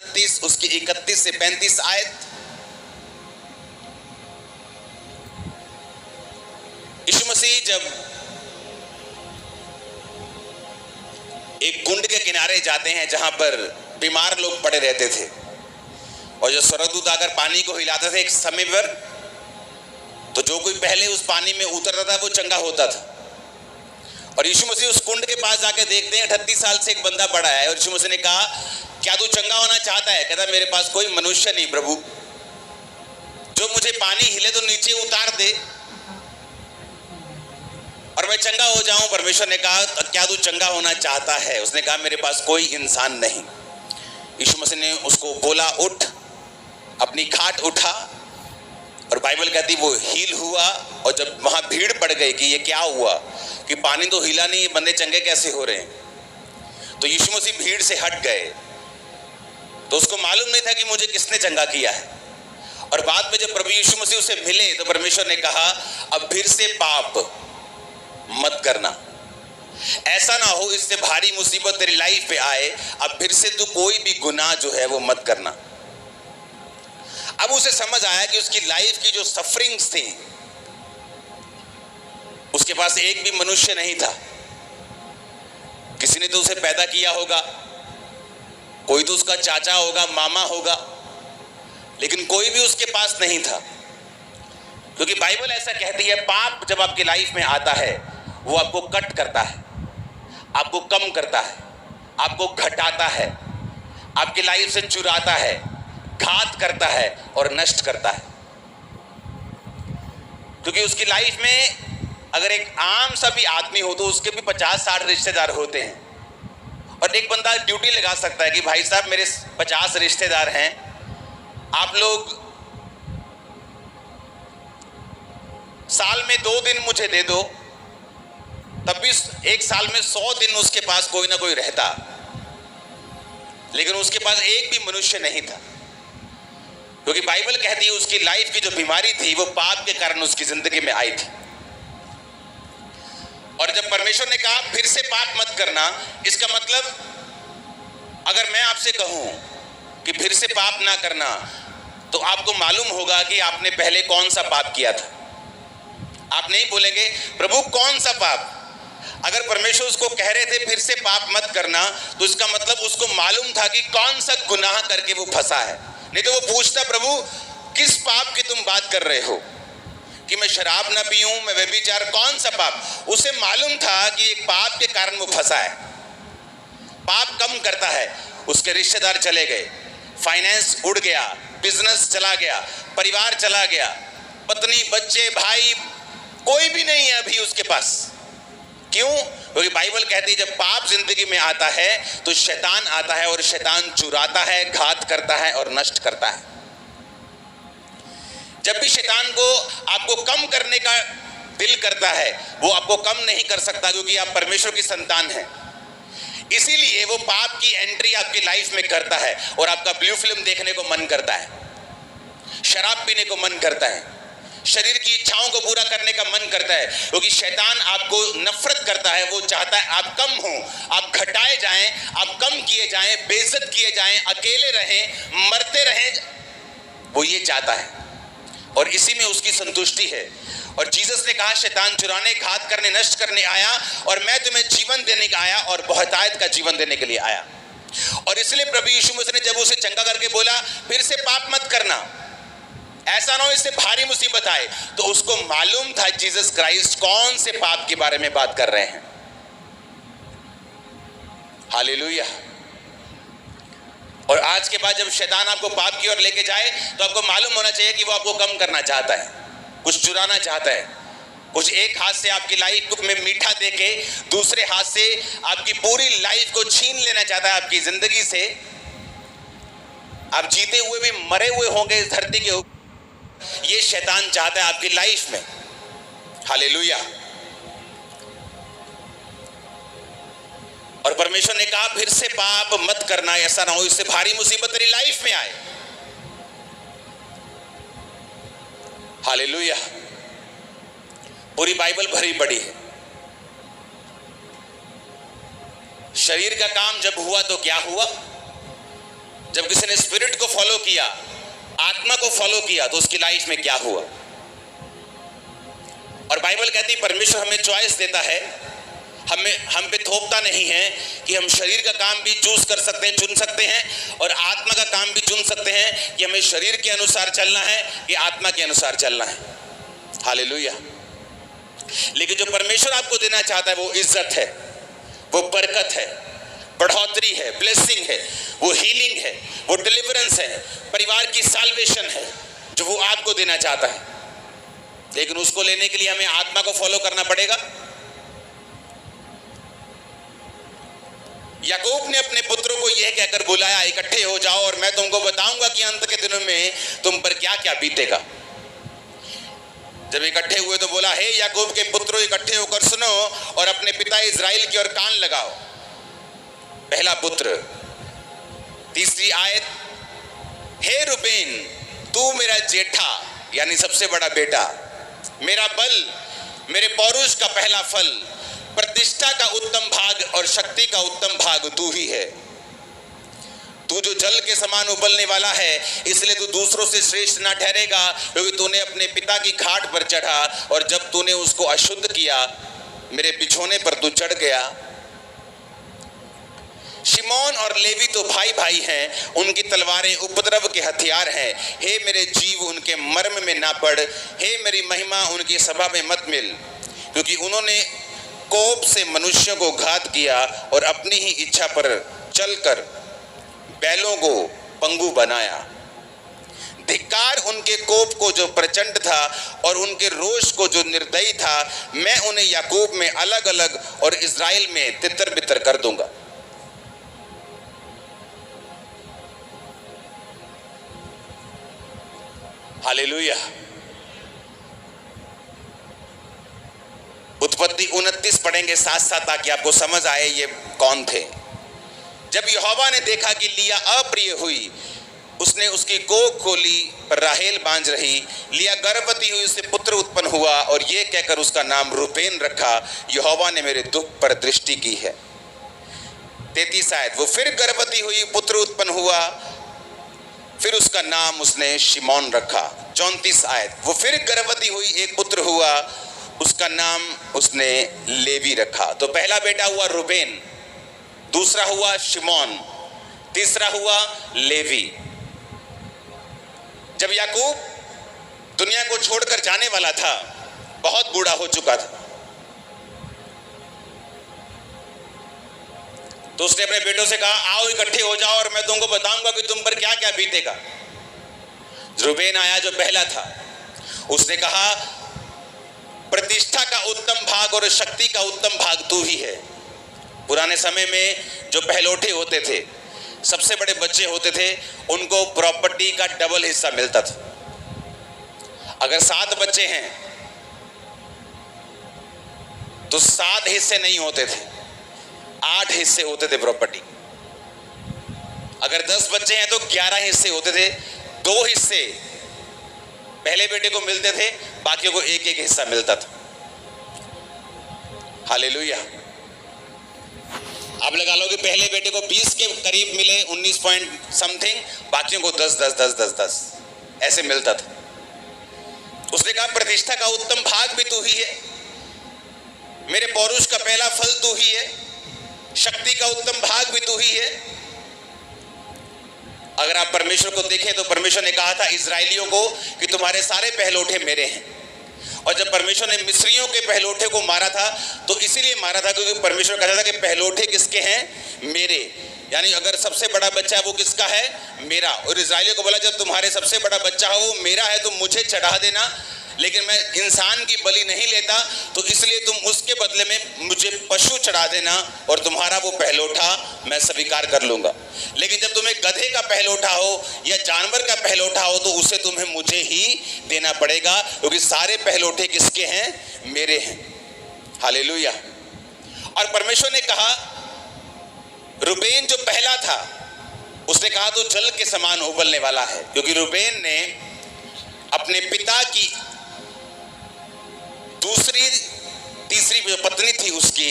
30 उसकी 31 से 35 आयत। यीशु मसीह जब एक कुंड के किनारे जाते हैं जहां पर बीमार लोग पड़े रहते थे, और जब स्वर्गदूत आकर पानी को हिलाते थे एक समय पर, तो जो कोई पहले उस पानी में उतरता था वो चंगा होता था। और यीशु मसीह उस कुंड के पास जाके देखते हैं 38 साल से एक बंदा पड़ा है, और यीशु मसीह ने कहा, क्या तू चंगा होना चाहता है? कहता, मेरे पास कोई मनुष्य नहीं प्रभु, जो मुझे पानी हिले तो नीचे उतार दे और मैं चंगा हो जाऊं। परमेश्वर ने कहा, क्या तू चंगा होना चाहता है? उसने कहा, मेरे पास कोई इंसान नहीं। यीशु मसीह ने उसको बोला, उठ, अपनी खाट उठा, और बाइबल कहती वो हील हुआ। और जब वहां भीड़ पड़ गई कि ये क्या हुआ, कि पानी तो हिला नहीं, बंदे चंगे कैसे हो रहे हैं, तो यीशु मसीह भीड़ से हट गए। तो उसको मालूम नहीं था कि मुझे किसने चंगा किया है। और बाद में जब प्रभु यीशु मसीह उसे मिले तो परमेश्वर ने कहा, अब फिर से पाप मत करना, ऐसा ना हो इससे भारी मुसीबत तेरी लाइफ पे आए, अब फिर से तू कोई भी गुनाह जो है वो मत करना। अब उसे समझ आया कि उसकी लाइफ की जो सफरिंग्स थी, उसके पास एक भी मनुष्य नहीं था। किसी ने तो उसे पैदा किया होगा, कोई तो उसका चाचा होगा, मामा होगा, लेकिन कोई भी उसके पास नहीं था। क्योंकि बाइबल ऐसा कहती है, पाप जब आपकी लाइफ में आता है वो आपको कट करता है, आपको कम करता है, आपको घटाता है, आपकी लाइफ से चुराता है, घात करता है और नष्ट करता है। क्योंकि उसकी लाइफ में अगर एक आम सा भी आदमी हो तो उसके भी 50-60 रिश्तेदार होते हैं, और एक बंदा ड्यूटी लगा सकता है कि भाई साहब मेरे 50 रिश्तेदार हैं, आप लोग साल में 2 दिन मुझे दे दो, तब भी एक साल में 100 दिन उसके पास कोई ना कोई रहता। लेकिन उसके पास एक भी मनुष्य नहीं था, क्योंकि बाइबल कहती है उसकी लाइफ की जो बीमारी थी वो पाप के कारण उसकी जिंदगी में आई थी। और जब परमेश्वर ने कहा फिर से पाप मत करना, इसका मतलब अगर मैं आपसे कहूं कि फिर से पाप ना करना, तो आपको मालूम होगा कि आपने पहले कौन सा पाप किया था। आप नहीं बोलेंगे, प्रभु कौन सा पाप? अगर परमेश्वर उसको कह रहे थे फिर से पाप मत करना, तो इसका मतलब उसको मालूम था कि कौन सा गुनाह करके वो फंसा है। नहीं तो वो पूछता, प्रभु किस पाप की तुम बात कर रहे हो, कि मैं शराब ना पीऊं, मैं व्यभिचार, कौन सा पाप? उसे मालूम था कि एक पाप के कारण वो फंसा है। पाप कम करता है। उसके रिश्तेदार चले गए, फाइनेंस उड़ गया, बिजनेस चला गया, परिवार चला गया, पत्नी, बच्चे, भाई, कोई भी नहीं है अभी उसके पास। क्यों? क्योंकि बाइबल कहती है जब पाप जिंदगी में आता है तो शैतान आता है, और शैतान चुराता है, घात करता है और नष्ट करता है। जब भी शैतान को आपको कम करने का दिल करता है, वो आपको कम नहीं कर सकता, क्योंकि आप परमेश्वर की संतान हैं। इसीलिए वो पाप की एंट्री आपकी लाइफ में करता है, और आपका ब्लू फिल्म देखने को मन करता है, शराब पीने को मन करता है, शरीर की इच्छाओं को पूरा करने का मन करता है, क्योंकि शैतान आपको नफरत करता है। वो चाहता है आप कम हो, आप घटाए जाएं, आप कम किए जाएं, बेइज्जत किए जाएं, अकेले रहें, मरते रहें, वो ये चाहता है, और इसी में उसकी संतुष्टि है। और जीसस ने कहा, शैतान चुराने, घात करने, नष्ट करने आया, और मैं तुम्हें जीवन देने का आया, और बहुतायत का जीवन देने के लिए आया। और इसलिए प्रभु यीशु मसीह ने जब उसे चंगा करके बोला फिर से पाप मत करना, ऐसा ना हो इससे भारी मुसीबत आए, तो उसको मालूम था जीसस क्राइस्ट कौन से पाप के बारे में बात कर रहे हैं। हालेलुया। और आज के बाद जब शैतान आपको पाप की ओर लेके जाए तो आपको मालूम होना चाहिए कि वो आपको कम करना चाहता है, कुछ चुराना चाहता है, कुछ एक हाथ से आपकी लाइफ में मीठा देके दूसरे हाथ से आपकी पूरी लाइफ को छीन लेना चाहता है आपकी जिंदगी से। आप जीते हुए भी मरे हुए होंगे इस धरती के ऊपर, ये शैतान चाहता है आपकी लाइफ में। हालेलुया। और परमेश्वर ने कहा फिर से पाप मत करना, ऐसा ना हो इससे भारी मुसीबत तेरी लाइफ में आए। हालेलुया। पूरी बाइबल भरी पड़ी है। शरीर का काम जब हुआ तो क्या हुआ? जब किसी ने स्पिरिट को फॉलो किया, आत्मा को फॉलो किया, तो उसकी लाइफ में क्या हुआ। और बाइबल कहती है परमेश्वर हमें चॉइस देता है, हम पे थोपता नहीं है कि हम शरीर का काम भी चूज कर सकते हैं, चुन सकते हैं, और आत्मा का काम भी चुन सकते हैं कि हमें शरीर के अनुसार चलना है कि आत्मा के अनुसार चलना है। हालेलुया। लेकिन जो परमेश्वर आपको देना चाहता है वो इज्जत है, वो बरकत है, बढ़ोतरी है, ब्लेसिंग है, वो हीलिंग है, वो डिलीवरेंस है, परिवार की साल्वेशन है, जो वो आपको देना चाहता है। लेकिन उसको लेने के लिए हमें आत्मा को फॉलो करना पड़ेगा। याकूब ने अपने पुत्रों को यह कहकर बुलाया, इकट्ठे हो जाओ और मैं तुमको बताऊंगा कि अंत के दिनों में तुम पर क्या क्या बीतेगा। जब इकट्ठे हुए तो बोला, हे याकूब के पुत्रों, इकट्ठे होकर सुनो और अपने पिता इज़राइल की ओर कान लगाओ। पहला पुत्र। तीसरी आयत, हे रूबेन, तू मेरा जेठा यानी सबसे बड़ा बेटा, मेरा बल, मेरे पौरुष का पहला फल, प्रतिष्ठा का उत्तम भाग और शक्ति का उत्तम भाग तू ही है। तू जो जल के समान उबलने वाला है, इसलिए तू दूसरों से श्रेष्ठ ना ठहरेगा, क्योंकि तूने अपने पिता की घाट पर चढ़ा और जब तूने उसको अशुद्ध किया, मेरे बिछोने पर तू चढ़ गया। शिमोन और लेवी तो भाई भाई हैं, उनकी तलवारें उपद्रव के हथियार हैं। हे मेरे जीव, उनके मर्म में ना पड़, हे मेरी महिमा, उनकी सभा में मत मिल, क्योंकि उन्होंने कोप से मनुष्यों को घात किया और अपनी ही इच्छा पर चलकर बैलों को पंगु बनाया। धिक्कार उनके कोप को जो प्रचंड था और उनके रोष को जो निर्दयी था। मैं उन्हें याकूब में अलग अलग और इज़राइल में तितर बितर कर दूंगा। हालेलुया। उत्पत्ति 29 पढ़ेंगे साथ साथ, ताकि आपको समझ आए ये कौन थे। जब यहोवा ने देखा कि लिया अप्रिय हुई, उसने उसकी कोख खोली, पर राहेल बांझ रही। लिया गर्भवती हुई, उससे पुत्र उत्पन्न हुआ और ये कहकर उसका नाम रूबेन रखा, यहोवा ने मेरे दुख पर दृष्टि की है। 33 आयत, वो फिर गर्भवती हुई, पुत्र उत्पन्न हुआ, फिर उसका नाम उसने शिमोन रखा। 34 आयत, वो फिर गर्भवती हुई, एक पुत्र हुआ, उसका नाम उसने लेवी रखा। तो पहला बेटा हुआ रूबेन, दूसरा हुआ शिमोन, तीसरा हुआ लेवी। जब याकूब दुनिया को छोड़कर जाने वाला था, बहुत बूढ़ा हो चुका था, तो उसने अपने बेटों से कहा, आओ इकट्ठे हो जाओ और मैं तुमको बताऊंगा कि तुम पर क्या क्या बीतेगा। रूबेन आया जो पहला था, उसने कहा, प्रतिष्ठा का उत्तम भाग और शक्ति का उत्तम भाग तू ही है। पुराने समय में जो पहलौठे होते थे, सबसे बड़े बच्चे होते थे, उनको प्रॉपर्टी का डबल हिस्सा मिलता था। अगर 7 बच्चे हैं तो 7 हिस्से नहीं होते थे, 8 हिस्से होते थे प्रॉपर्टी। अगर 10 बच्चे हैं तो 11 हिस्से होते थे। 2 हिस्से पहले बेटे को मिलते थे, बाकियों को एक एक हिस्सा मिलता था। हालेलुया। आप लगा लो कि पहले बेटे को 20 के करीब मिले, 19 पॉइंट समथिंग, बाकियों को 10 10 10 10 10 ऐसे मिलता था। उसने कहा, प्रतिष्ठा का उत्तम भाग भी तू ही है, मेरे पौरुष का पहला फल तू ही है, शक्ति का उत्तम भाग भी तू ही है। अगर आप परमेश्वर को देखें तो परमेश्वर ने कहा था इजरायलियों को कि तुम्हारे सारे पहलौठे मेरे हैं। और जब परमेश्वर ने मिस्रियों के पहलौठे को मारा था तो इसीलिए मारा था क्योंकि परमेश्वर कहता था कि पहलौठे किसके हैं? मेरे। यानी अगर सबसे बड़ा बच्चा है वो किसका है? मेरा। और इजरायलियों को बोला जब तुम्हारे सबसे बड़ा बच्चा हो वो मेरा है तो मुझे चढ़ा देना, लेकिन मैं इंसान की बलि नहीं लेता, तो इसलिए तुम उसके बदले में मुझे पशु चढ़ा देना और तुम्हारा वो पहलौठा मैं स्वीकार कर लूँगा। लेकिन जब तुम्हें गधे का पहलौठा हो या जानवर का पहलौठा हो तो उसे तुम्हें मुझे ही देना पड़ेगा, क्योंकि सारे पहलौठे किसके हैं? मेरे हैं। हालेलुया। और परमेश्वर ने कहा, रूबेन जो पहला था उसने कहा तो जल के समान उबलने वाला है, क्योंकि रूबेन ने अपने पिता की दूसरी तीसरी जो पत्नी थी उसकी